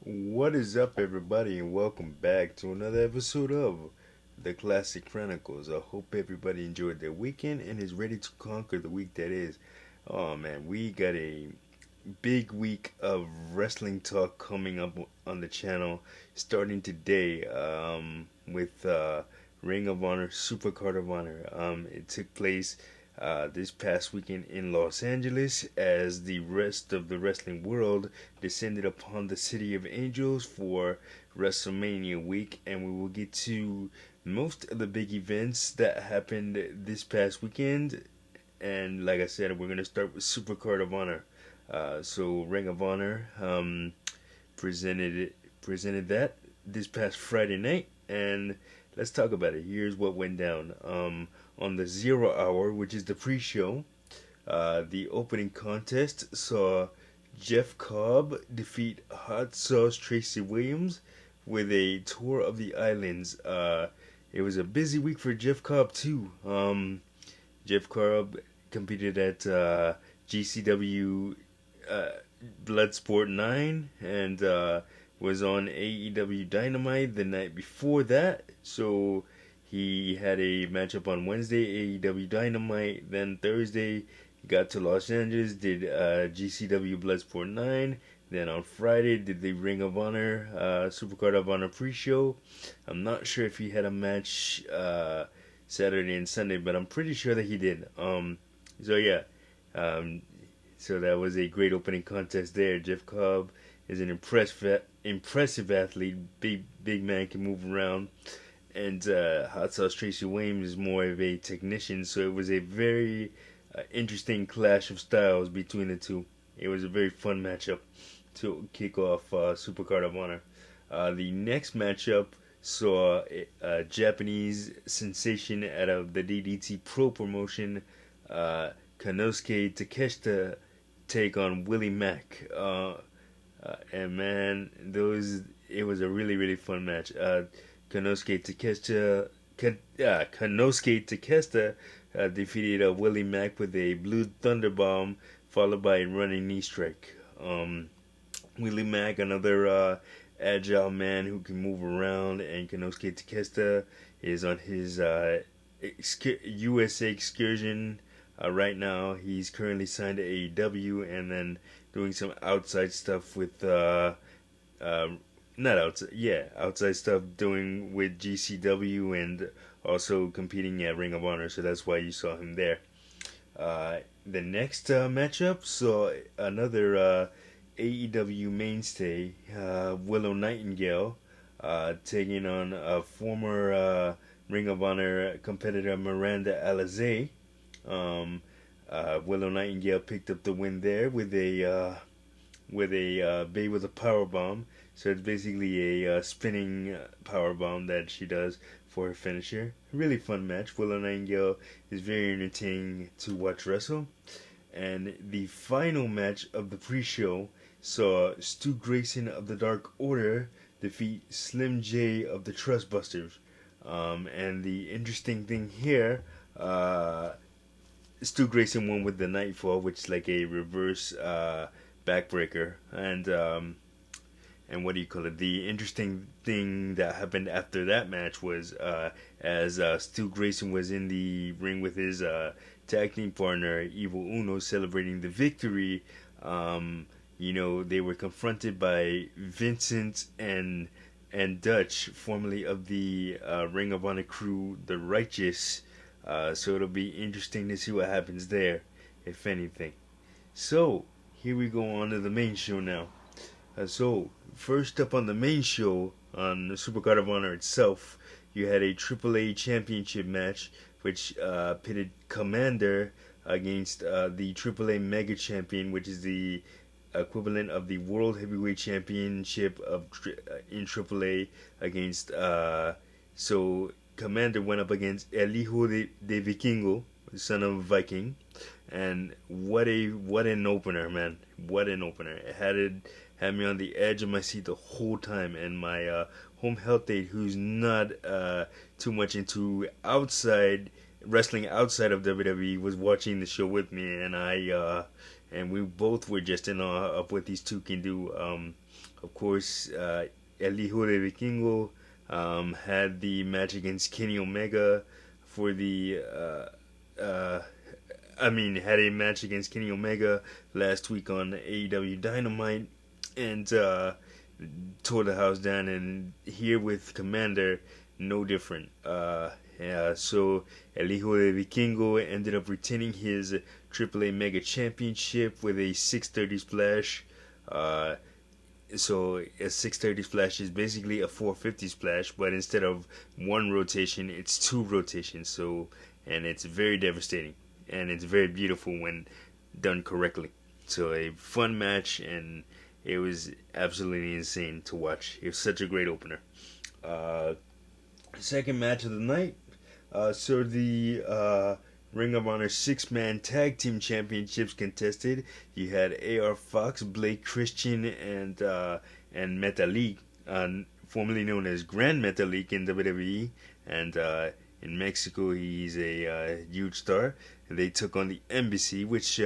What is up, everybody, and welcome back to another episode of the Classic Chronicles. I hope everybody enjoyed their weekend and is ready to conquer the week that is. Oh man, we got a big week of wrestling talk coming up on the channel starting today with Ring of Honor, Supercard of Honor. It took place this past weekend in Los Angeles as the rest of the wrestling world descended upon the City of Angels for WrestleMania week, and we will get to most of the big events that happened this past weekend. And like I said, we're gonna start with Supercard of Honor. So Ring of Honor presented that this past Friday night, and let's talk about it. Here's what went down. On the 0 hour, which is the pre-show, the opening contest saw Jeff Cobb defeat Hot Sauce Tracy Williams with a tour of the islands. It was a busy week for Jeff Cobb too. Jeff Cobb competed at GCW uh, Bloodsport 9 and was on AEW Dynamite the night before that. So he had a matchup on Wednesday, AEW Dynamite. Then Thursday, he got to Los Angeles, did GCW Bloodsport 9. Then on Friday, did the Ring of Honor, Supercard of Honor pre-show. I'm not sure if he had a match Saturday and Sunday, but I'm pretty sure that he did. So yeah, um, so that was a great opening contest there. Jeff Cobb is an impressive athlete. Big man, can move around. And Hot Sauce Tracy Williams is more of a technician. So it was a very interesting clash of styles between the two. It was a very fun matchup to kick off Supercard of Honor. The next matchup saw a Japanese sensation out of the DDT Pro promotion, Konosuke Takeshita, take on Willie Mack. And man, it was a really fun match. Konosuke Takeshita defeated Willie Mack with a Blue Thunder Bomb, followed by a running knee strike. Willie Mack, another agile man who can move around, and Konosuke Takeshita is on his USA excursion right now. He's currently signed to AEW and then doing some outside stuff with uh, not outside, yeah, outside stuff doing with GCW and also competing at Ring of Honor. So that's why you saw him there. The next matchup saw another AEW mainstay, Willow Nightingale, taking on a former Ring of Honor competitor, Miranda Alizé. Um, Willow Nightingale picked up the win there with a Bay with a power bomb. So it's basically a spinning power bomb that she does for her finisher. Really fun match. Willow Nightingale is very entertaining to watch wrestle. And the final match of the pre-show saw Stu Grayson of the Dark Order defeat Slim J of the Trustbusters. And the interesting thing here, Stu Grayson won with the Nightfall, which is like a reverse backbreaker, and what do you call it? The interesting thing that happened after that match was as Stu Grayson was in the ring with his tag team partner Evil Uno celebrating the victory. They were confronted by Vincent and Dutch, formerly of the Ring of Honor crew, the Righteous. So it'll be interesting to see what happens there, if anything. So here we go on to the main show now. So first up on the main show on the Supercard of Honor itself, you had a AAA Championship match which pitted Commander against the AAA Mega Champion, which is the equivalent of the World Heavyweight Championship in AAA against so Commander went up against El Hijo de Vikingo, son of Viking, and what an opener, man! What an opener! It had me on the edge of my seat the whole time, and my home health aide, who's not too much into outside wrestling outside of WWE, was watching the show with me, and we both were just in awe of what these two can do. Of course, El Hijo de Vikingo had the match against Kenny Omega for the. Had a match against Kenny Omega last week on AEW Dynamite, and tore the house down. And here with Commander, no different. So El Hijo de Vikingo ended up retaining his AAA Mega Championship with a 630 splash. Uh, so a 630 splash is basically a 450 splash, but instead of one rotation, it's two rotations. So, and it's very devastating, and it's very beautiful when done correctly. So a fun match, and it was absolutely insane to watch. It was such a great opener. Uh, Second match of the night. The Ring of Honor six-man tag team championships contested. You had AR Fox, Blake Christian, and Metalik, formerly known as Grand Metalik in WWE, and in Mexico he's a huge star. And they took on the Embassy, which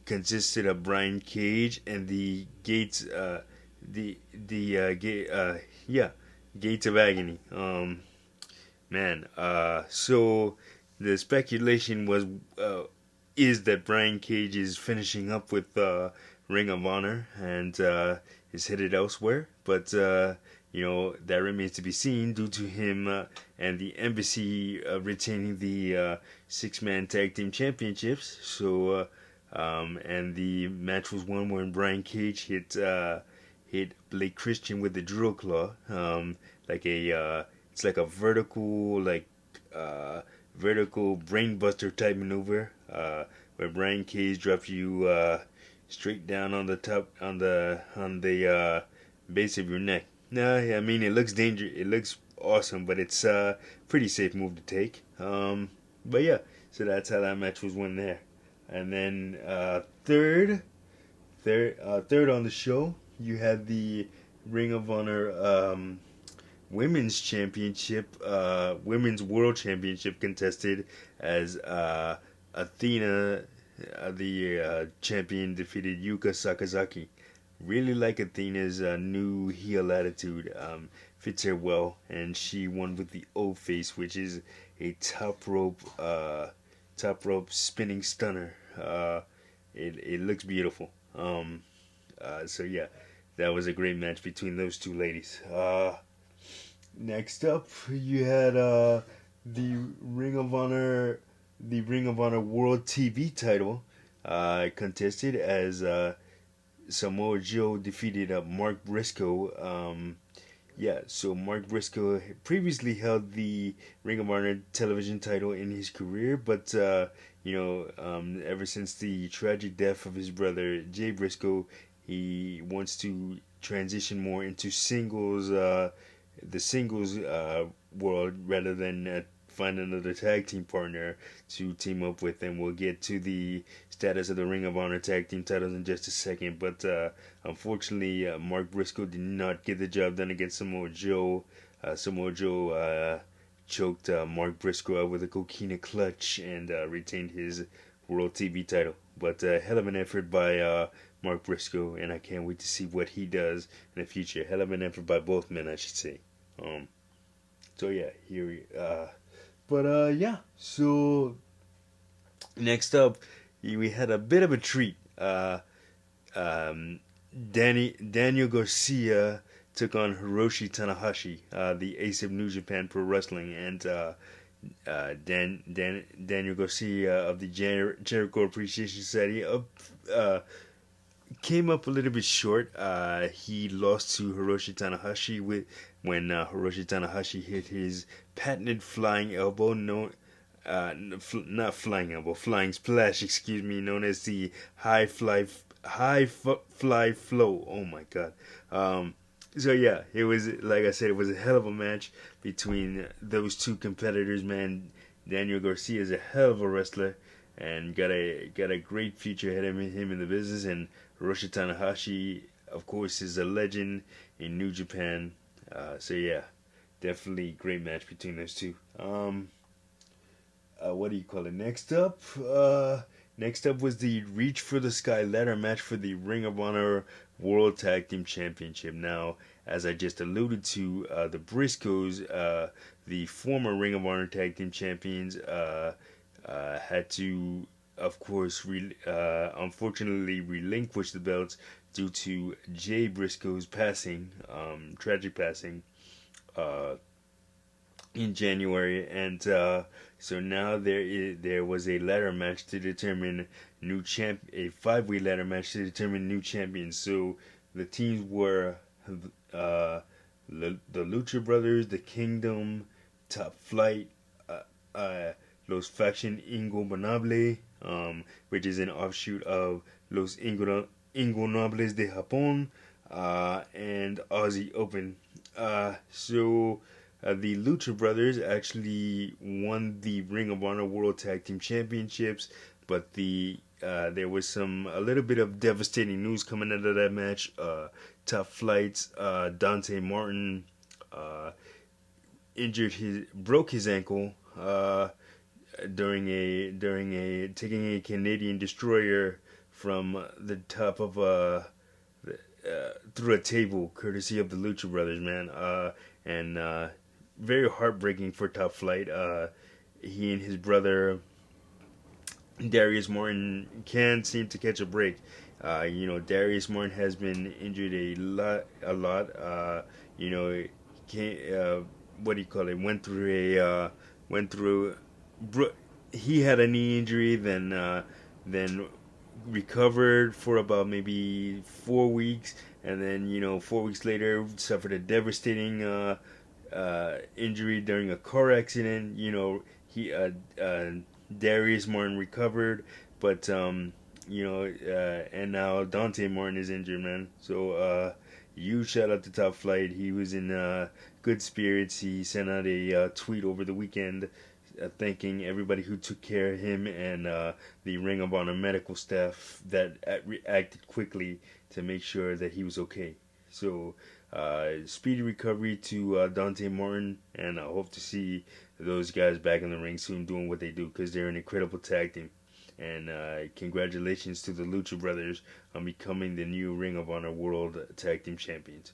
consisted of Brian Cage and the Gates, Gates of Agony. So the speculation is that Brian Cage is finishing up with Ring of Honor and is headed elsewhere, but that remains to be seen due to him and the Embassy retaining the six-man tag team championships. So and the match was one where Brian Cage hit Blake Christian with the drill claw, it's like a vertical brainbuster type maneuver, where Brian Cage drops you straight down on the top on the base of your neck. No, I mean it looks dangerous. It looks awesome, but it's a pretty safe move to take. But yeah, so that's how that match was won there. And then third on the show, you had the Ring of Honor Women's Championship, Women's World Championship contested as Athena, the champion, defeated Yuka Sakazaki. Really like Athena's new heel attitude. Fits her well, and she won with the O face, which is a top rope spinning stunner. It looks beautiful. So yeah, that was a great match between those two ladies. Next up, you had the Ring of Honor World TV title contested as Samoa Joe defeated Mark Briscoe. So Mark Briscoe previously held the Ring of Honor television title in his career, but ever since the tragic death of his brother Jay Briscoe, he wants to transition more into the singles world rather than find another tag team partner to team up with. And we'll get to the status of the Ring of Honor tag team titles in just a second. But unfortunately, Mark Briscoe did not get the job done against Samoa Joe. Samoa Joe choked Mark Briscoe out with a coquina clutch and retained his World TV title. But hell of an effort by Mark Briscoe, and I can't wait to see what he does in the future. Hell of an effort by both men, I should say. So next up, we had a bit of a treat. Daniel Garcia took on Hiroshi Tanahashi, the ace of New Japan Pro Wrestling, and Daniel Garcia of the Jericho Appreciation Society came up a little bit short. He lost to Hiroshi Tanahashi when Hiroshi Tanahashi hit his patented flying elbow, flying splash, excuse me, known as the high fly flow. Oh my god. So yeah, it was, like I said, it was a hell of a match between those two competitors, man. Daniel Garcia is a hell of a wrestler and got a great future ahead of him in the business, and Hiroshi Tanahashi, of course, is a legend in New Japan. So yeah, definitely great match between those two. What do you call it? Next up was the Reach for the Sky ladder match for the Ring of Honor World Tag Team Championship. Now, as I just alluded to, the Briscoes, the former Ring of Honor Tag Team Champions, had to, of course, unfortunately relinquish the belts due to Jay Briscoe's passing, tragic passing, uh, in January, and so now there was a ladder match to determine a 5-way ladder match to determine new champions. So the teams were uh, the Lucha Brothers, the Kingdom, Top Flight, Los Faction Ingobernable, which is an offshoot of Los Ingobernables de Japón, and Aussie Open. The Lucha Brothers actually won the Ring of Honor World Tag Team Championships, but there was a little bit of devastating news coming out of that match. Top Flight's Dante Martin broke his ankle during taking a Canadian destroyer from the top of through a table, courtesy of the Lucha Brothers, man. And very heartbreaking for Top Flight. He and his brother Darius Martin can't seem to catch a break. Darius Martin has been injured a lot. What do you call it? He had a knee injury, then recovered for about maybe 4 weeks, and then 4 weeks later suffered a devastating injury during a car accident. He Darius Martin recovered, but and now Dante Martin is injured, man. So huge shout out to Top Flight. He was in good spirits. He sent out a tweet over the weekend thanking everybody who took care of him and the Ring of Honor medical staff that reacted quickly to make sure that he was okay. So speedy recovery to Dante Martin, and I hope to see those guys back in the ring soon doing what they do, because they're an incredible tag team. And congratulations to the Lucha Brothers on becoming the new Ring of Honor World Tag Team Champions.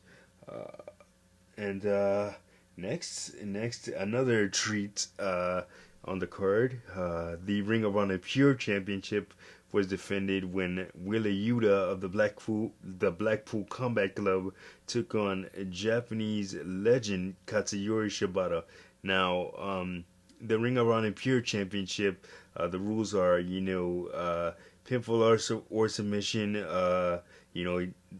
Next, another treat on the card. The Ring of Honor Pure Championship was defended when Wheeler Yuta of the Blackpool Combat Club took on Japanese legend Katsuyori Shibata. Now, the Ring of Honor Pure Championship, the rules are, pinfall or submission.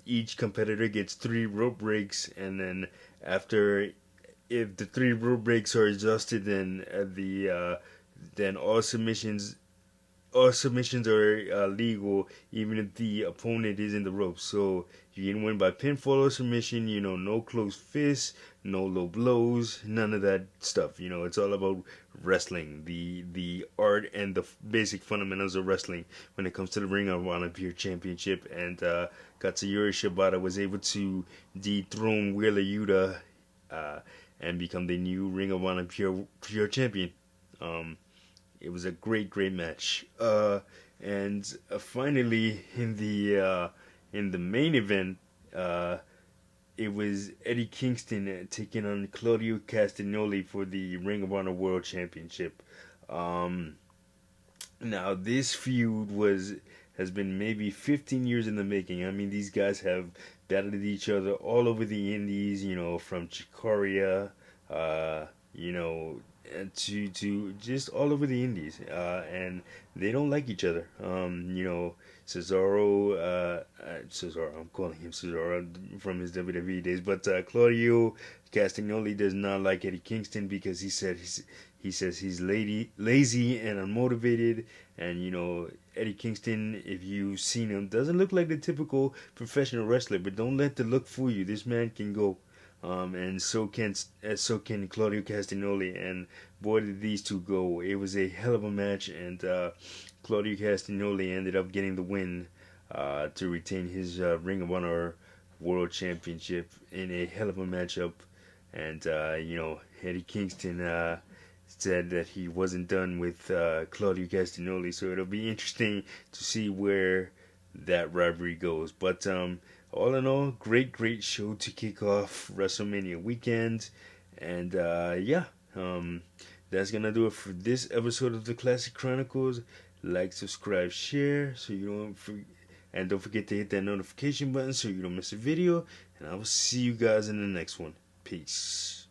Each competitor gets 3 rope breaks, and then if the 3 rope breaks are exhausted, then all submissions are legal, even if the opponent is in the ropes. So you can win by pinfall or submission. No closed fists, no low blows, none of that stuff. It's all about wrestling, the art and the basic fundamentals of wrestling when it comes to the Ring of Honor Pure Championship. And Katsuyori Shibata was able to dethrone Wheeler Yuta and become the new Ring of Honor Pure Champion. It was a great match. And finally, in the main event, it was Eddie Kingston taking on Claudio Castagnoli for the Ring of Honor World Championship. Now, this feud has been maybe 15 years in the making. I mean, these guys have battled each other all over the indies, from Chikaria, to just all over the indies, and they don't like each other. Cesaro, I'm calling him Cesaro from his WWE days, but Claudio Castagnoli does not like Eddie Kingston because he says he's lazy and unmotivated, and Eddie Kingston, if you've seen him, doesn't look like the typical professional wrestler, but don't let the look fool you. This man can go. And so can Claudio Castagnoli, and boy did these two go. It was a hell of a match, and Claudio Castagnoli ended up getting the win to retain his Ring of Honor World Championship in a hell of a matchup. And Eddie Kingston said that he wasn't done with Claudio Castagnoli, so it'll be interesting to see where that rivalry goes. But all in all, great show to kick off WrestleMania weekend. And yeah, that's gonna do it for this episode of the Classic Chronicles. Like, subscribe, share, so you don't and don't forget to hit that notification button so you don't miss a video. And I will see you guys in the next one. Peace.